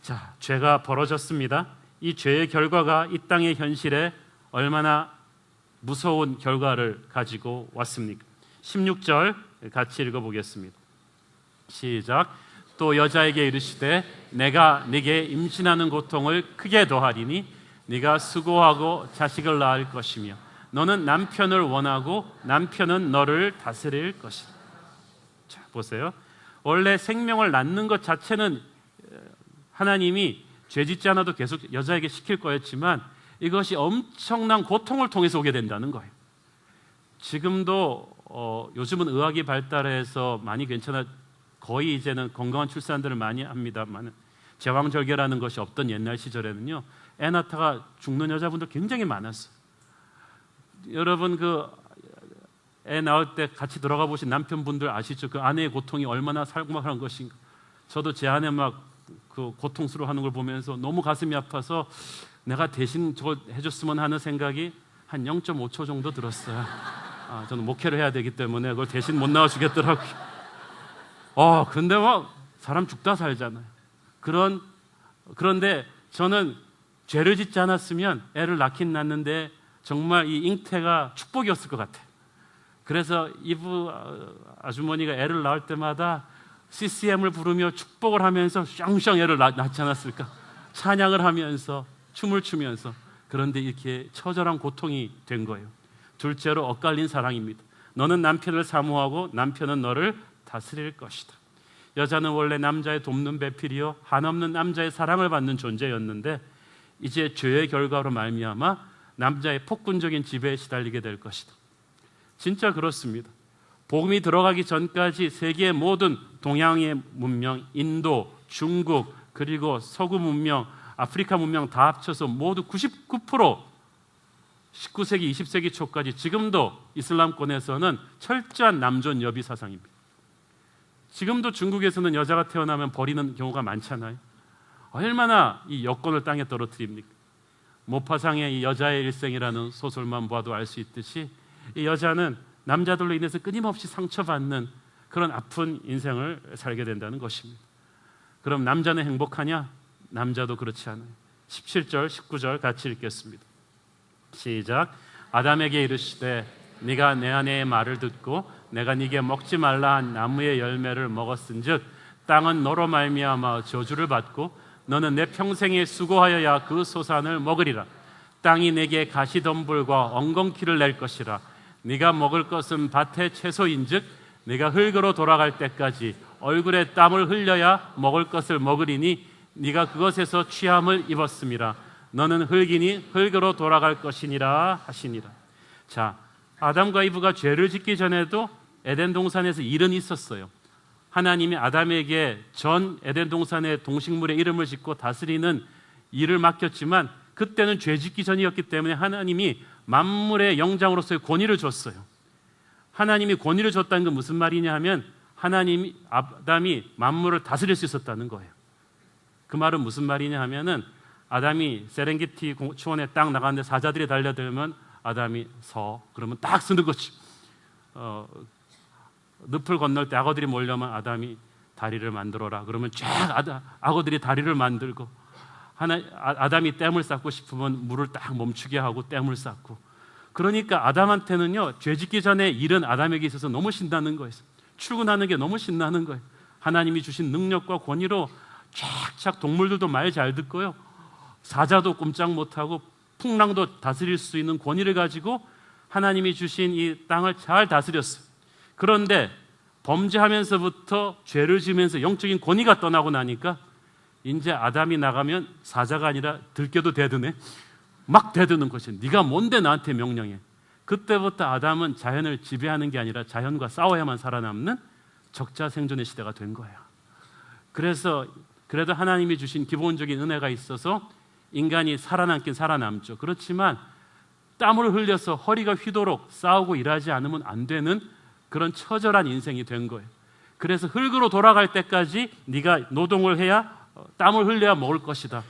자, 죄가 벌어졌습니다. 이 죄의 결과가 이 땅의 현실에 얼마나 무서운 결과를 가지고 왔습니까? 16절 같이 읽어보겠습니다. 시작. 또 여자에게 이르시되 내가 네게 임신하는 고통을 크게 더하리니 네가 수고하고 자식을 낳을 것이며 너는 남편을 원하고 남편은 너를 다스릴 것이다. 자, 보세요. 원래 생명을 낳는 것 자체는 하나님이 죄짓지 않아도 계속 여자에게 시킬 거였지만 이것이 엄청난 고통을 통해서 오게 된다는 거예요. 지금도 요즘은 의학이 발달해서 많이 괜찮아, 거의 이제는 건강한 출산들을 많이 합니다만 제왕절개라는 것이 없던 옛날 시절에는요, 애 낳다가 죽는 여자분들 굉장히 많았어요. 여러분 애 낳을 때 같이 들어가 보신 남편분들 아시죠? 그 아내의 고통이 얼마나 살구막한 것인가. 저도 제 아내 막 그 고통스러워하는 걸 보면서 너무 가슴이 아파서 내가 대신 저걸 해줬으면 하는 생각이 한 0.5초 정도 들었어요. 저는 목회를 해야 되기 때문에 그걸 대신 못 나와주겠더라고요. 근데 막 사람 죽다 살잖아요. 그런데 저는 죄를 짓지 않았으면 애를 낳긴 낳는데 정말 이 잉태가 축복이었을 것 같아요. 그래서 이브 아주머니가 애를 낳을 때마다 CCM을 부르며 축복을 하면서 샹샹 애를 낳지 않았을까? 찬양을 하면서 춤을 추면서. 그런데 이렇게 처절한 고통이 된 거예요. 둘째로 엇갈린 사랑입니다. 너는 남편을 사모하고 남편은 너를 다스릴 것이다. 여자는 원래 남자의 돕는 배필이요 한없는 남자의 사랑을 받는 존재였는데 이제 죄의 결과로 말미암아 남자의 폭군적인 지배에 시달리게 될 것이다. 진짜 그렇습니다. 복음이 들어가기 전까지 세계의 모든 동양의 문명, 인도, 중국, 그리고 서구 문명, 아프리카 문명 다 합쳐서 모두 99% 19세기, 20세기 초까지 지금도 이슬람권에서는 철저한 남존 여비 사상입니다. 지금도 중국에서는 여자가 태어나면 버리는 경우가 많잖아요. 얼마나 이 여권을 땅에 떨어뜨립니까? 모파상의 이 여자의 일생이라는 소설만 봐도 알 수 있듯이 이 여자는 남자들로 인해서 끊임없이 상처받는 그런 아픈 인생을 살게 된다는 것입니다. 그럼 남자는 행복하냐? 남자도 그렇지 않아요. 17절, 19절 같이 읽겠습니다. 시작. 아담에게 이르시되 네가 내 아내의 말을 듣고 내가 네게 먹지 말라 한 나무의 열매를 먹었은즉 땅은 너로 말미암아 저주를 받고 너는 내 평생에 수고하여야 그 소산을 먹으리라. 땅이 내게 가시덤불과 엉겅퀴를 낼 것이라. 네가 먹을 것은 밭의 채소인즉 네가 흙으로 돌아갈 때까지 얼굴에 땀을 흘려야 먹을 것을 먹으리니 네가 그것에서 취함을 입었음이라. 너는 흙이니 흙으로 돌아갈 것이니라 하시니라. 자, 아담과 이브가 죄를 짓기 전에도 에덴 동산에서 일은 있었어요. 하나님이 아담에게 전 에덴 동산의 동식물의 이름을 짓고 다스리는 일을 맡겼지만 그때는 죄 짓기 전이었기 때문에 하나님이 만물의 영장으로서의 권위를 줬어요. 하나님이 권위를 줬다는 건 무슨 말이냐 하면 아담이 만물을 다스릴 수 있었다는 거예요. 그 말은 무슨 말이냐 하면은 아담이 세렝게티 초원에 딱 나갔는데 사자들이 달려들면 아담이 그러면 딱 쓰는 거지. 늪을 건널 때 악어들이 몰려면 아담이 다리를 만들어라. 그러면 쫙 악어들이 다리를 만들고 아담이 댐을 쌓고 싶으면 물을 딱 멈추게 하고 댐을 쌓고. 그러니까 아담한테는요 죄 짓기 전에 일은 아담에게 있어서 너무 신나는 거예요. 출근하는 게 너무 신나는 거예요. 하나님이 주신 능력과 권위로 쫙쫙 동물들도 말 잘 듣고요. 사자도 꼼짝 못하고 풍랑도 다스릴 수 있는 권위를 가지고 하나님이 주신 이 땅을 잘 다스렸어요. 그런데 범죄하면서부터 죄를 지으면서 영적인 권위가 떠나고 나니까 이제 아담이 나가면 사자가 아니라 들깨도 대드네. 막 대드는 것이 네가 뭔데 나한테 명령해. 그때부터 아담은 자연을 지배하는 게 아니라 자연과 싸워야만 살아남는 적자생존의 시대가 된 거예요. 그래도 하나님이 주신 기본적인 은혜가 있어서 인간이 살아남긴 살아남죠. 그렇지만 땀을 흘려서 허리가 휘도록 싸우고 일하지 않으면 안 되는 그런 처절한 인생이 된 거예요. 그래서 흙으로 돌아갈 때까지 네가 노동을 해야 땀을 흘려야 먹을 것이다.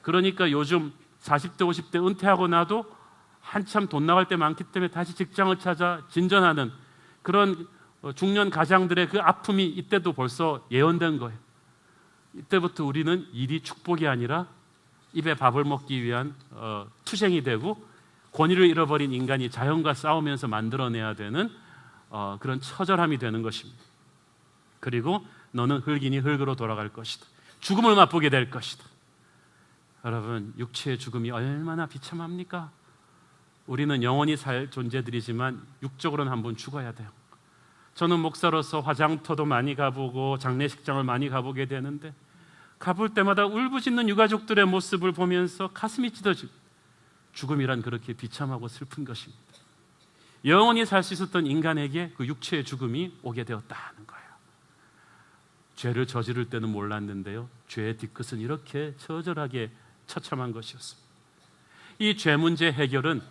그러니까 요즘 40대 50대 은퇴하고 나도 한참 돈 나갈 때 많기 때문에 다시 직장을 찾아 진전하는 그런 중년 가장들의 그 아픔이 이때도 벌써 예언된 거예요. 이때부터 우리는 일이 축복이 아니라 입에 밥을 먹기 위한 투쟁이 되고 권위를 잃어버린 인간이 자연과 싸우면서 만들어내야 되는 그런 처절함이 되는 것입니다. 그리고 너는 흙이니 흙으로 돌아갈 것이다. 죽음을 맛보게 될 것이다. 여러분, 육체의 죽음이 얼마나 비참합니까? 우리는 영원히 살 존재들이지만 육적으로는 한번 죽어야 돼요. 저는 목사로서 화장터도 많이 가보고 장례식장을 많이 가보게 되는데 가볼 때마다 울부짖는 유가족들의 모습을 보면서 가슴이 찢어지고, 죽음이란 그렇게 비참하고 슬픈 것입니다. 영원히 살 수 있었던 인간에게 그 육체의 죽음이 오게 되었다는 거예요. 죄를 저지를 때는 몰랐는데요, 죄의 뒤끝은 이렇게 처절하게 처참한 것이었습니다. 이 죄 문제 해결은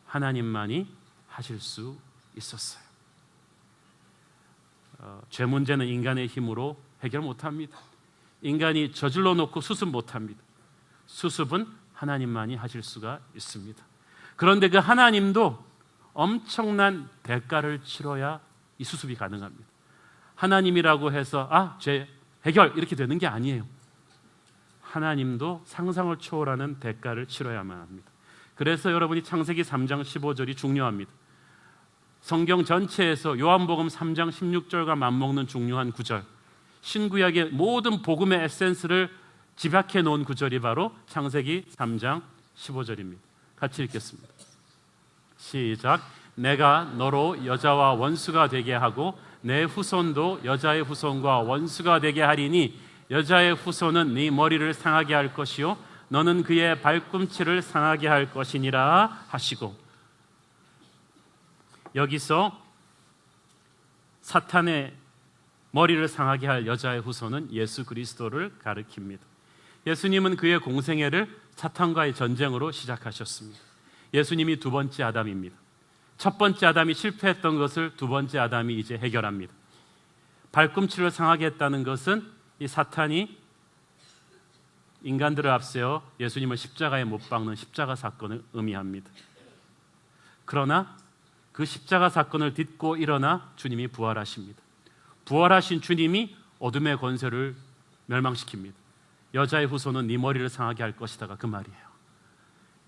하나님만이 하실 수 있었어요. 죄 문제는 인간의 힘으로 해결 못합니다. 인간이 저질러 놓고 수습 못합니다. 수습은 하나님만이 하실 수가 있습니다. 그런데 그 하나님도 엄청난 대가를 치러야 이 수습이 가능합니다. 하나님이라고 해서 죄 해결 이렇게 되는 게 아니에요. 하나님도 상상을 초월하는 대가를 치러야만 합니다. 그래서 여러분이 창세기 3장 15절이 중요합니다. 성경 전체에서 요한복음 3장 16절과 맞먹는 중요한 구절, 신구약의 모든 복음의 에센스를 집약해 놓은 구절이 바로 창세기 3장 15절입니다. 같이 읽겠습니다. 시작. 내가 너로 여자와 원수가 되게 하고 내 후손도 여자의 후손과 원수가 되게 하리니 여자의 후손은 네 머리를 상하게 할 것이요 너는 그의 발꿈치를 상하게 할 것이니라 하시고, 여기서 사탄의 머리를 상하게 할 여자의 후손은 예수 그리스도를 가리킵니다. 예수님은 그의 공생애를 사탄과의 전쟁으로 시작하셨습니다. 예수님이 두 번째 아담입니다. 첫 번째 아담이 실패했던 것을 두 번째 아담이 이제 해결합니다. 발꿈치를 상하게 했다는 것은 이 사탄이 인간들을 앞세워 예수님을 십자가에 못 박는 십자가 사건을 의미합니다. 그러나 그 십자가 사건을 딛고 일어나 주님이 부활하십니다. 부활하신 주님이 어둠의 권세를 멸망시킵니다. 여자의 후손은 네 머리를 상하게 할 것이다가 그 말이에요.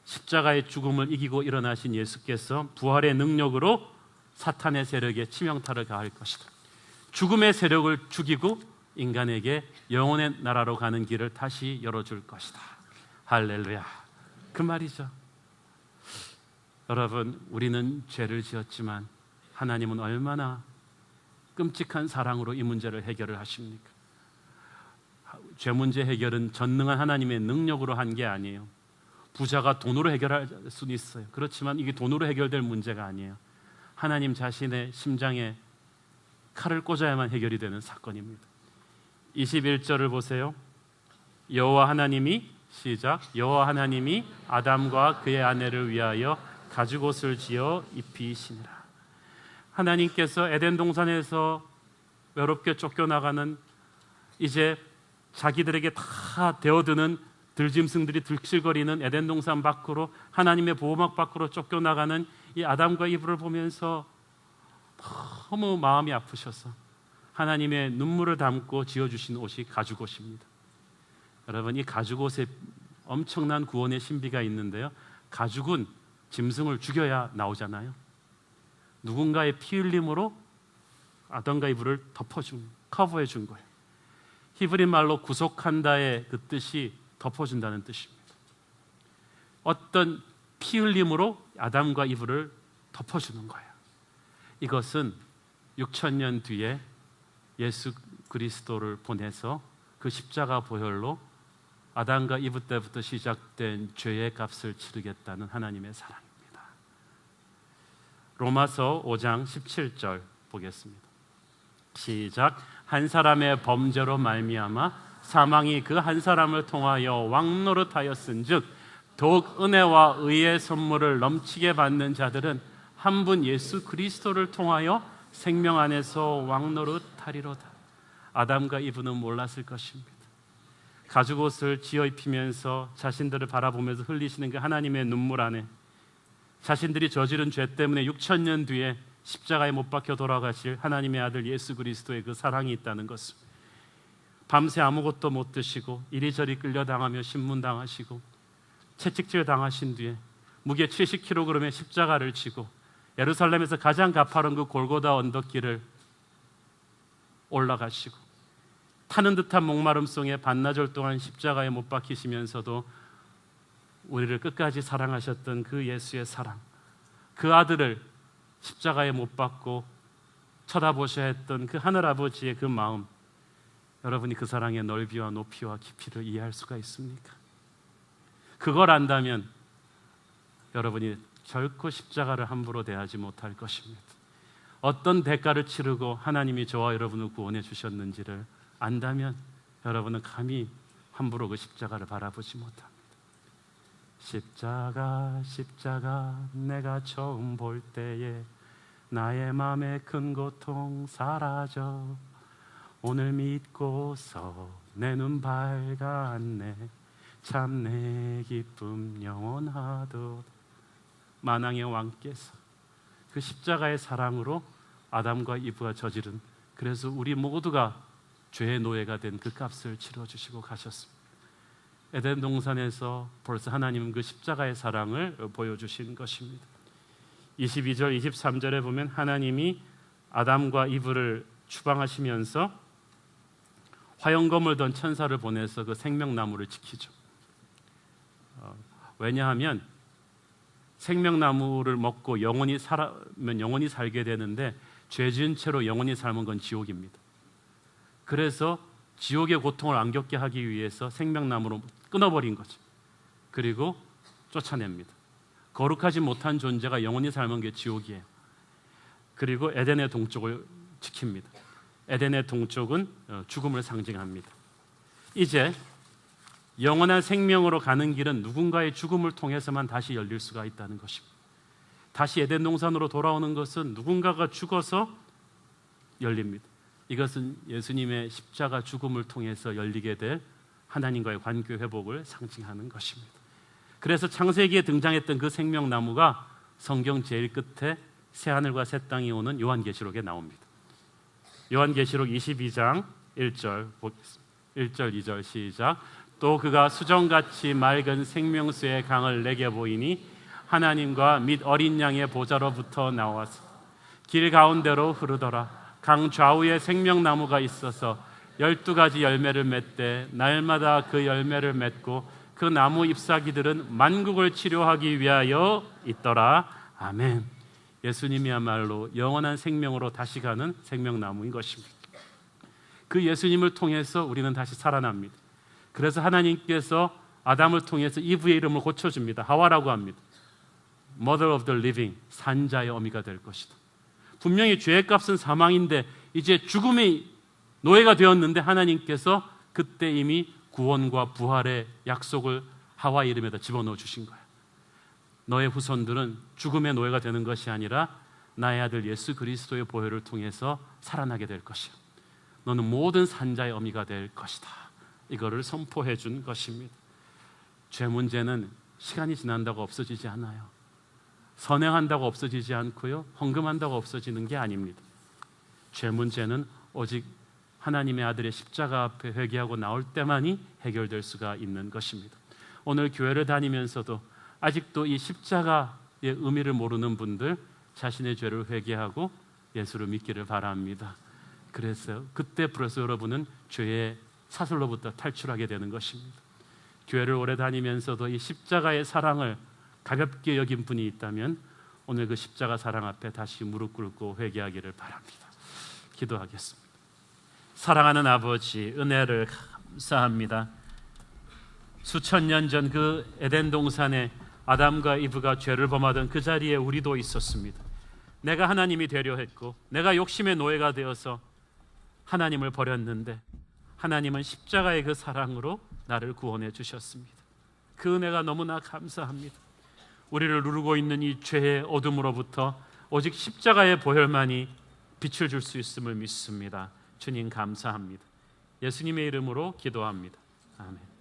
십자가의 죽음을 이기고 일어나신 예수께서 부활의 능력으로 사탄의 세력에 치명타를 가할 것이다. 죽음의 세력을 죽이고 인간에게 영혼의 나라로 가는 길을 다시 열어줄 것이다. 할렐루야. 그 말이죠. 여러분, 우리는 죄를 지었지만 하나님은 얼마나 끔찍한 사랑으로 이 문제를 해결을 하십니까? 죄 문제 해결은 전능한 하나님의 능력으로 한 게 아니에요. 부자가 돈으로 해결할 수는 있어요. 그렇지만 이게 돈으로 해결될 문제가 아니에요. 하나님 자신의 심장에 칼을 꽂아야만 해결이 되는 사건입니다. 21절을 보세요. 여호와 하나님이 시작. 여호와 하나님이 아담과 그의 아내를 위하여 가죽옷을 지어 입히시니라. 하나님께서 에덴 동산에서 외롭게 쫓겨나가는, 이제 자기들에게 다 되어드는 들짐승들이 들실거리는 에덴 동산 밖으로, 하나님의 보호막 밖으로 쫓겨나가는 이 아담과 이브를 보면서 너무 마음이 아프셔서 하나님의 눈물을 담고 지어주신 옷이 가죽옷입니다. 여러분, 이 가죽옷에 엄청난 구원의 신비가 있는데요, 가죽은 짐승을 죽여야 나오잖아요. 누군가의 피 흘림으로 아담과 이브를 덮어준, 커버해 준 거예요. 히브리 말로 구속한다의 그 뜻이 덮어준다는 뜻입니다. 어떤 피 흘림으로 아담과 이브를 덮어주는 거예요. 이것은 6,000년 뒤에 예수 그리스도를 보내서 그 십자가 보혈로 아담과 이브 때부터 시작된 죄의 값을 치르겠다는 하나님의 사랑입니다. 로마서 5장 17절 보겠습니다. 시작. 한 사람의 범죄로 말미암아 사망이 그 한 사람을 통하여 왕노릇하였은즉 더욱 은혜와 의의 선물을 넘치게 받는 자들은 한 분 예수 그리스도를 통하여 생명 안에서 왕노릇하리로다. 아담과 이브는 몰랐을 것입니다. 가죽옷을 지어 입히면서 자신들을 바라보면서 흘리시는 그 하나님의 눈물 안에 자신들이 저지른 죄 때문에 6,000년 뒤에 십자가에 못 박혀 돌아가실 하나님의 아들 예수 그리스도의 그 사랑이 있다는 것을, 밤새 아무것도 못 드시고 이리저리 끌려당하며 신문당하시고 채찍질 당하신 뒤에 무게 70kg의 십자가를 지고 예루살렘에서 가장 가파른 그 골고다 언덕길을 올라가시고 타는 듯한 목마름 속에 반나절 동안 십자가에 못 박히시면서도 우리를 끝까지 사랑하셨던 그 예수의 사랑, 그 아들을 십자가에 못 박고 쳐다보셔야 했던 그 하늘아버지의 그 마음, 여러분이 그 사랑의 넓이와 높이와 깊이를 이해할 수가 있습니까? 그걸 안다면 여러분이 결코 십자가를 함부로 대하지 못할 것입니다. 어떤 대가를 치르고 하나님이 저와 여러분을 구원해 주셨는지를 안다면 여러분은 감히 함부로 그 십자가를 바라보지 못합니다. 십자가 십자가 내가 처음 볼 때에 나의 맘에 큰 고통 사라져 오늘 믿고서 내 눈 밝았네 참 내 기쁨 영원하도다. 만왕의 왕께서 그 십자가의 사랑으로 아담과 이브가 저지른, 그래서 우리 모두가 죄의 노예가 된 그 값을 치러주시고 가셨습니다. 에덴 동산에서 벌써 하나님은 그 십자가의 사랑을 보여주신 것입니다. 22절 23절에 보면 하나님이 아담과 이브를 추방하시면서 화영검을 던 천사를 보내서 그 생명나무를 지키죠. 왜냐하면 생명나무를 먹고 영원히 살면 영원히 살게 되는데 죄 지은 채로 영원히 삶은 건 지옥입니다. 그래서 지옥의 고통을 안 겪게 하기 위해서 생명나무로 끊어버린 거죠. 그리고 쫓아냅니다. 거룩하지 못한 존재가 영원히 삶은 게 지옥이에요. 그리고 에덴의 동쪽을 지킵니다. 에덴의 동쪽은 죽음을 상징합니다. 이제 영원한 생명으로 가는 길은 누군가의 죽음을 통해서만 다시 열릴 수가 있다는 것입니다. 다시 에덴 동산으로 돌아오는 것은 누군가가 죽어서 열립니다. 이것은 예수님의 십자가 죽음을 통해서 열리게 될 하나님과의 관계 회복을 상징하는 것입니다. 그래서 창세기에 등장했던 그 생명나무가 성경 제일 끝에 새하늘과 새 땅이 오는 요한계시록에 나옵니다. 요한계시록 22장 1절 보겠습니다. 1절 2절 시작. 또 그가 수정같이 맑은 생명수의 강을 내게 보이니 하나님과 및 어린 양의 보좌로부터 나와서 길 가운데로 흐르더라. 강 좌우에 생명나무가 있어서 12가지 열매를 맺되 날마다 그 열매를 맺고 그 나무 잎사귀들은 만국을 치료하기 위하여 있더라. 아멘. 예수님이야말로 영원한 생명으로 다시 가는 생명나무인 것입니다. 그 예수님을 통해서 우리는 다시 살아납니다. 그래서 하나님께서 아담을 통해서 이브의 이름을 고쳐줍니다. 하와라고 합니다. Mother of the living, 산자의 어미가 될 것이다. 분명히 죄의 값은 사망인데 이제 죽음의 노예가 되었는데 하나님께서 그때 이미 구원과 부활의 약속을 하와 이름에다 집어넣어 주신 거예요. 너의 후손들은 죽음의 노예가 되는 것이 아니라 나의 아들 예수 그리스도의 보혈을 통해서 살아나게 될 것이야. 너는 모든 산자의 어미가 될 것이다. 이거를 선포해 준 것입니다. 죄 문제는 시간이 지난다고 없어지지 않아요. 선행한다고 없어지지 않고요, 헌금한다고 없어지는 게 아닙니다. 죄 문제는 오직 하나님의 아들의 십자가 앞에 회개하고 나올 때만이 해결될 수가 있는 것입니다. 오늘 교회를 다니면서도 아직도 이 십자가의 의미를 모르는 분들, 자신의 죄를 회개하고 예수를 믿기를 바랍니다. 그래서 그때 벌써 여러분은 죄의 사슬로부터 탈출하게 되는 것입니다. 교회를 오래 다니면서도 이 십자가의 사랑을 가볍게 여긴 분이 있다면 오늘 그 십자가 사랑 앞에 다시 무릎 꿇고 회개하기를 바랍니다. 기도하겠습니다. 사랑하는 아버지, 은혜를 감사합니다. 수천 년 전 그 에덴 동산에 아담과 이브가 죄를 범하던 그 자리에 우리도 있었습니다. 내가 하나님이 되려 했고 내가 욕심의 노예가 되어서 하나님을 버렸는데 하나님은 십자가의 그 사랑으로 나를 구원해 주셨습니다. 그 은혜가 너무나 감사합니다. 우리를 누르고 있는 이 죄의 어둠으로부터 오직 십자가의 보혈만이 빛을 줄 수 있음을 믿습니다. 주님 감사합니다. 예수님의 이름으로 기도합니다. 아멘.